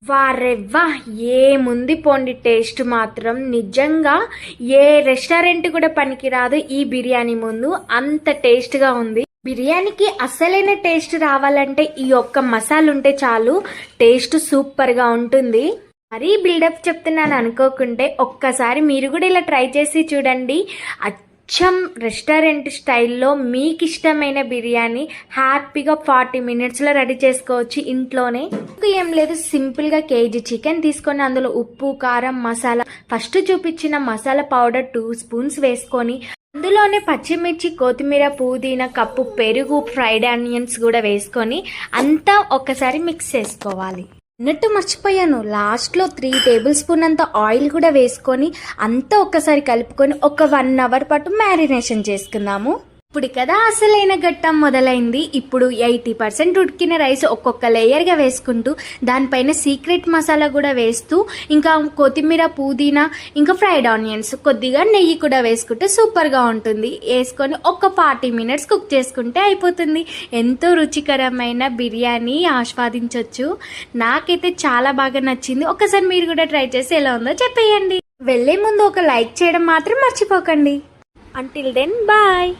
వారెవ్వా ఏముంది పోండి, టేస్ట్ మాత్రం నిజంగా ఏ రెస్టారెంట్ కూడా పనికిరాదు ఈ బిర్యానీ ముందు, అంత టేస్ట్గా ఉంది. బిర్యానీకి అసలైన టేస్ట్ రావాలంటే ఈ ఒక్క మసాలా ఉంటే చాలు, టేస్ట్ సూపర్గా ఉంటుంది. మరీ బిల్డప్ చెప్తున్నాను అనుకోకుంటే ఒక్కసారి మీరు కూడా ఇలా ట్రై చేసి చూడండి. అచ్చం రెస్టారెంట్ స్టైల్లో మీకు ఇష్టమైన బిర్యానీ హ్యాపీగా 40 మినిట్స్లో రెడీ చేసుకోవచ్చు ఇంట్లోనే. ఏం లేదు, సింపుల్గా కేజీ చికెన్ తీసుకొని అందులో ఉప్పు, కారం, మసాలా, ఫస్ట్ చూపించిన మసాలా పౌడర్ 2 స్పూన్స్ వేసుకొని అందులోనే పచ్చిమిర్చి, కొత్తిమీర, పుదీనా, కప్పు పెరుగు, ఫ్రైడ్ ఆనియన్స్ కూడా వేసుకొని అంతా ఒక్కసారి మిక్స్ చేసుకోవాలి. అన్నట్టు మర్చిపోయాను, లాస్ట్లో 3 టేబుల్ స్పూన్ అంత ఆయిల్ కూడా వేసుకొని అంతా ఒక్కసారి కలుపుకొని ఒక 1 అవర్ పాటు మ్యారినేషన్ చేసుకుందాము. ఇప్పుడు కదా అసలైన ఘట్టం మొదలైంది. ఇప్పుడు 80% ఉడికిన రైస్ ఒక్కొక్క లేయర్గా వేసుకుంటూ దానిపైన సీక్రెట్ మసాలా కూడా వేస్తూ ఇంకా కొత్తిమీర, పుదీనా, ఇంకా ఫ్రైడ్ ఆనియన్స్, కొద్దిగా నెయ్యి కూడా వేసుకుంటే సూపర్గా ఉంటుంది. వేసుకొని ఒక 40 మినిట్స్ కుక్ చేసుకుంటే అయిపోతుంది. ఎంతో రుచికరమైన బిర్యానీ ఆస్వాదించవచ్చు. నాకైతే చాలా బాగా నచ్చింది. ఒకసారి మీరు కూడా ట్రై చేసి ఎలా ఉందో చెప్పేయండి. వెళ్ళే ముందు ఒక లైక్ చేయడం మాత్రం మర్చిపోకండి. Until then bye.